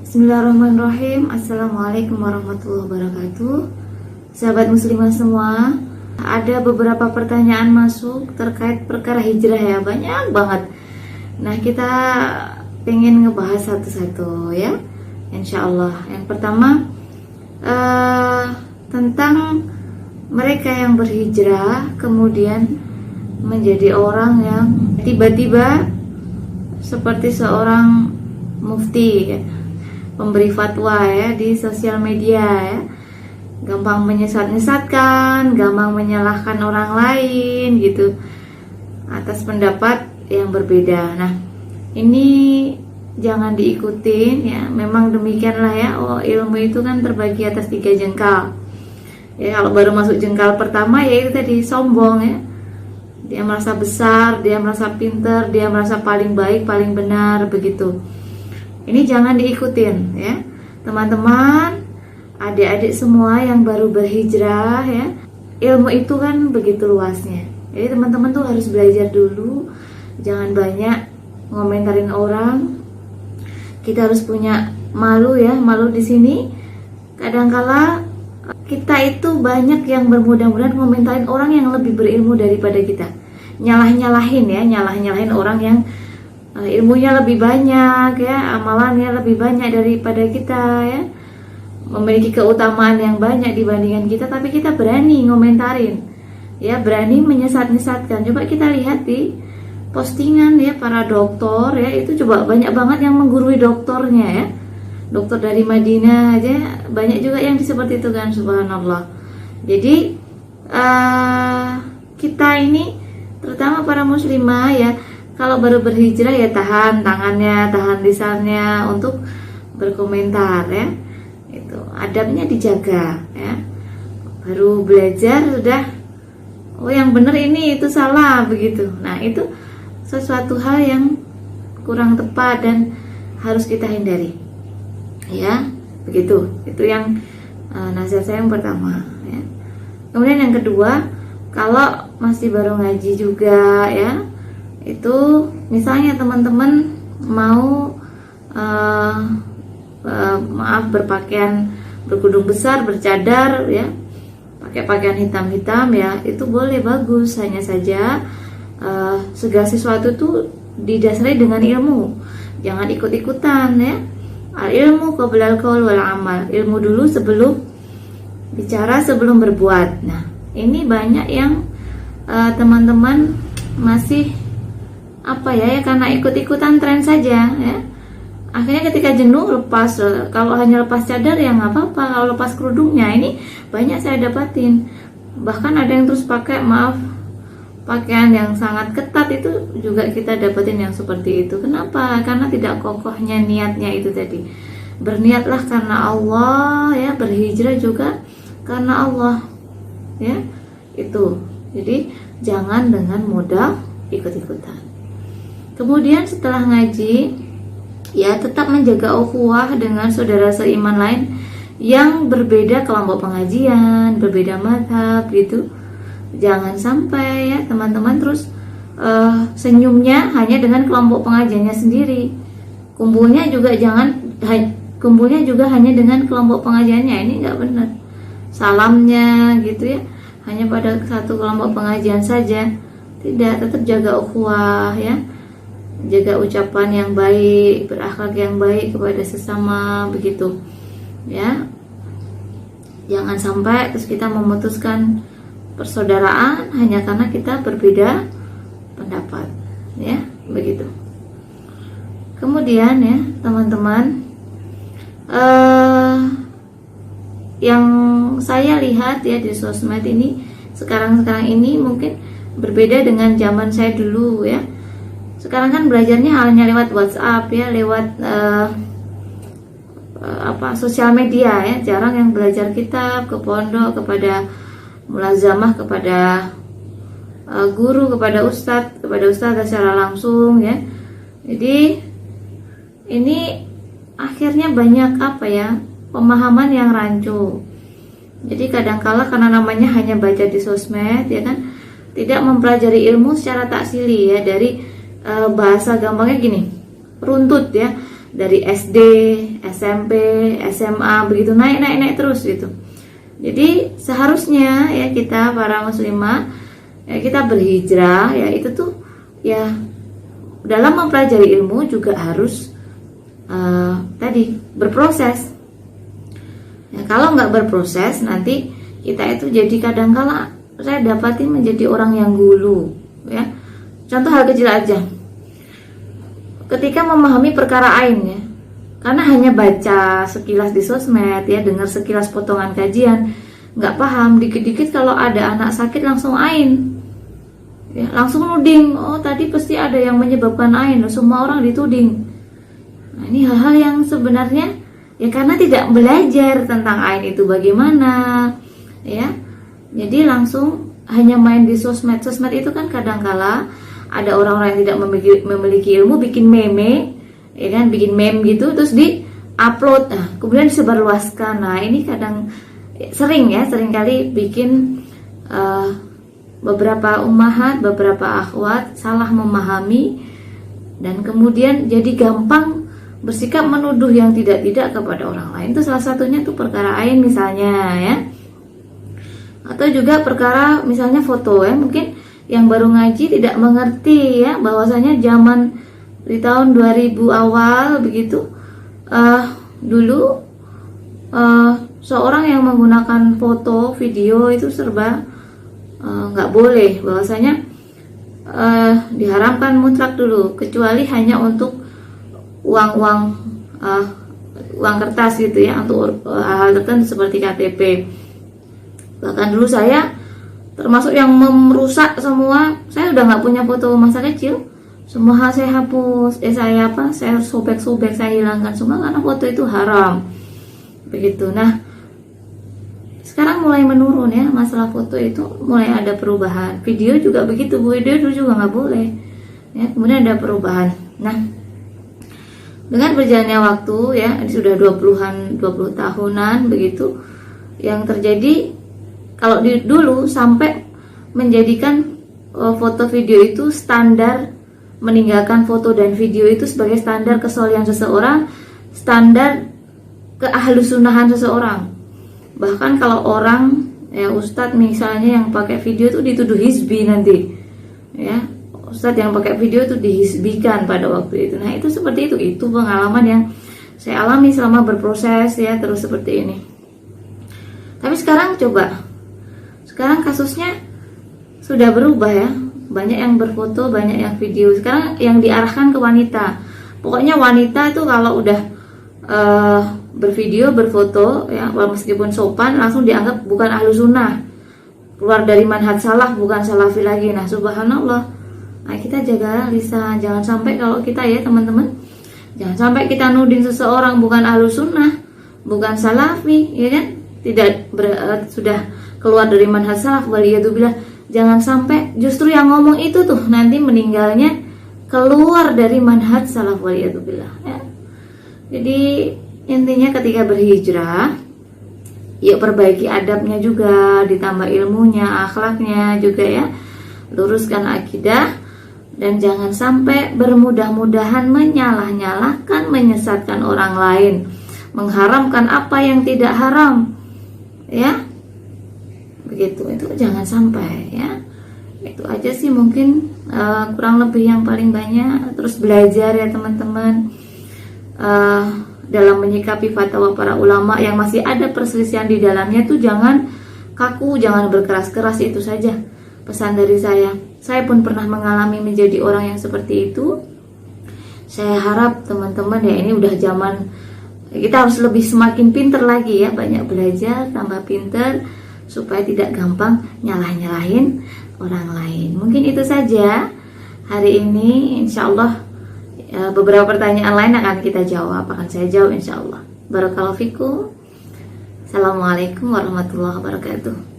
Bismillahirrahmanirrahim. Assalamualaikum warahmatullahi wabarakatuh. Sahabat muslimah semua, ada beberapa pertanyaan masuk terkait perkara hijrah ya, banyak banget. Nah, kita pengen ngebahas satu-satu ya, insya Allah. Yang pertama tentang mereka yang berhijrah kemudian menjadi orang yang tiba-tiba seperti seorang mufti ya, pemberi fatwa ya di sosial media ya, gampang menyesatkan, gampang menyalahkan orang lain gitu atas pendapat yang berbeda. Nah, ini jangan diikutin ya, memang demikianlah ya. Ilmu itu kan terbagi atas 3 jengkal ya. Kalau baru masuk jengkal pertama ya itu tadi, sombong ya, dia merasa besar, dia merasa pinter, dia merasa paling baik, paling benar begitu. Ini jangan diikutin ya, teman-teman, adik-adik semua yang baru berhijrah ya. Ilmu itu kan begitu luasnya. Jadi teman-teman tuh harus belajar dulu, jangan banyak ngomentarin orang. Kita harus punya malu ya, malu di sini. Kadangkala kita itu banyak yang bermudah-mudahan ngomentarin orang yang lebih berilmu daripada kita. Nyalah-nyalahin ya, nyalah-nyalahin orang yang ilmunya lebih banyak ya, amalannya lebih banyak daripada kita ya, memiliki keutamaan yang banyak dibandingkan kita, tapi kita berani ngomentarin ya, berani menyesat-nyesatkan. Coba kita lihat di postingan ya para dokter ya, itu coba banyak banget yang menggurui dokternya ya, dokter dari Madinah aja banyak juga yang seperti itu kan, subhanallah. Jadi kita ini terutama para muslimah ya, kalau baru berhijrah ya tahan tangannya, tahan lisannya untuk berkomentar ya. Itu adabnya dijaga ya. Baru belajar sudah, oh yang benar ini, itu salah begitu. Nah, itu sesuatu hal yang kurang tepat dan harus kita hindari. Ya, begitu. Itu yang nasihat saya yang pertama ya. Kemudian yang kedua, kalau masih baru ngaji juga ya, itu misalnya teman-teman mau berpakaian berkudung besar, bercadar ya, pakai pakaian hitam-hitam ya, itu boleh, bagus. Hanya saja segala sesuatu itu didasari dengan ilmu, jangan ikut-ikutan ya. Al ilmu qabla al qaul wal amal, ilmu dulu sebelum bicara, sebelum berbuat. Nah, ini banyak yang teman-teman masih karena ikut-ikutan tren saja ya. Akhirnya ketika jenuh lepas, kalau hanya lepas cadar ya nggak apa-apa, kalau lepas kerudungnya ini banyak saya dapatin. Bahkan ada yang terus pakai pakaian yang sangat ketat, itu juga kita dapatin yang seperti itu. Kenapa? Karena tidak kokohnya niatnya itu tadi. Berniatlah karena Allah ya, berhijrah juga karena Allah ya, itu. Jadi jangan dengan modal ikut-ikutan. Kemudian setelah ngaji ya, tetap menjaga ukhuwah dengan saudara seiman lain yang berbeda kelompok pengajian, berbeda mazhab gitu. Jangan sampai ya teman-teman terus senyumnya hanya dengan kelompok pengajiannya sendiri. Kumpulnya juga hanya dengan kelompok pengajiannya, ini nggak benar. Salamnya gitu ya, hanya pada satu kelompok pengajian saja. Tidak, tetap jaga ukhuwah ya. Jaga ucapan yang baik, berakhlak yang baik kepada sesama begitu ya. Jangan sampai terus kita memutuskan persaudaraan hanya karena kita berbeda pendapat ya, begitu. Kemudian ya teman-teman, yang saya lihat ya di sosmed ini sekarang ini mungkin berbeda dengan zaman saya dulu ya. Sekarang kan belajarnya hanya lewat WhatsApp ya, lewat sosial media ya. Jarang yang belajar kitab ke pondok, kepada mulazamah, kepada guru, kepada ustadz secara langsung ya. Jadi ini akhirnya banyak pemahaman yang rancu. Jadi kadangkala karena namanya hanya baca di sosmed ya kan, tidak mempelajari ilmu secara taksili ya, dari bahasa gampangnya gini, runtut ya. dari SD, SMP, SMA begitu naik terus gitu. Jadi seharusnya ya kita para muslimah ya kita berhijrah ya itu tuh ya dalam mempelajari ilmu juga harus tadi berproses. Ya, kalau nggak berproses nanti kita itu jadi kadang-kala saya dapati menjadi orang yang gulu ya. Contoh hal kecil aja. Ketika memahami perkara ain ya, karena hanya baca sekilas di sosmed ya, dengar sekilas potongan kajian, nggak paham, dikit-dikit kalau ada anak sakit langsung ain ya, langsung nuding, oh tadi pasti ada yang menyebabkan ain, semua orang dituding. Nah, ini hal-hal yang sebenarnya ya karena tidak belajar tentang ain itu bagaimana ya, jadi langsung hanya main di sosmed. Sosmed itu kan kadangkala ada orang-orang yang tidak memiliki ilmu bikin meme ya kan, bikin meme gitu terus di upload, nah kemudian disebarluaskan. Nah ini kadang sering kali bikin beberapa ummahat, beberapa akhwat salah memahami dan kemudian jadi gampang bersikap menuduh yang tidak-tidak kepada orang lain. Itu salah satunya tuh perkara ain misalnya ya, atau juga perkara misalnya foto ya, mungkin yang baru ngaji tidak mengerti ya bahwasanya zaman di tahun 2000 awal begitu dulu seorang yang menggunakan foto video itu serba nggak boleh, bahwasanya diharamkan mutlak dulu kecuali hanya untuk uang kertas gitu ya, untuk hal tertentu seperti KTP. Bahkan dulu saya termasuk yang merusak semua, saya udah nggak punya foto masa kecil, semua hal saya hapus, saya sobek-sobek, saya hilangkan semua karena foto itu haram begitu. Nah sekarang mulai menurun ya, masalah foto itu mulai ada perubahan. Video juga begitu, video dulu juga nggak boleh ya, kemudian ada perubahan. Nah dengan berjalannya waktu ya, sudah 20 tahunan begitu, yang terjadi kalau dulu sampai menjadikan foto video itu standar, meninggalkan foto dan video itu sebagai standar kesolihan seseorang, standar keahlusunahan seseorang. Bahkan kalau orang ya ustadz misalnya yang pakai video itu dituduh hizbi nanti ya, ustadz yang pakai video itu dihizbikan pada waktu itu. Nah itu seperti itu pengalaman yang saya alami selama berproses ya, terus seperti ini. Tapi sekarang coba, sekarang kasusnya sudah berubah ya, banyak yang berfoto, banyak yang video. Sekarang yang diarahkan ke wanita. Pokoknya wanita itu kalau udah bervideo, berfoto ya, meskipun sopan langsung dianggap bukan ahlu sunnah, keluar dari manhaj salaf, bukan salafi lagi. Nah subhanallah, nah kita jaga lisan, jangan sampai kalau kita ya teman-teman, jangan sampai kita nuding seseorang bukan ahlu sunnah, bukan salafi ya kan, tidak sudah keluar dari manhaj salaf, waliyadzubillah. Jangan sampai justru yang ngomong itu tuh nanti meninggalnya keluar dari manhaj salaf, waliyadzubillah ya. Jadi intinya ketika berhijrah, yuk perbaiki adabnya juga, ditambah ilmunya, akhlaknya juga ya, luruskan akidah, dan jangan sampai bermudah-mudahan menyalah-nyalahkan, menyesatkan orang lain, mengharamkan apa yang tidak haram ya, begitu. Itu jangan sampai ya. Itu aja sih mungkin kurang lebih yang paling banyak. Terus belajar ya teman-teman, dalam menyikapi fatwa para ulama yang masih ada perselisihan di dalamnya tuh jangan kaku, jangan berkeras-keras. Itu saja pesan dari saya. Saya pun pernah mengalami menjadi orang yang seperti itu. Saya harap teman-teman ya, ini udah zaman kita harus lebih semakin pinter lagi ya, banyak belajar, tambah pinter supaya tidak gampang nyalah-nyalahin orang lain. Mungkin itu saja hari ini, insya Allah. Beberapa pertanyaan lain akan kita jawab, akan saya jawab insya Allah. Barakallahu fikum. Assalamualaikum warahmatullahi wabarakatuh.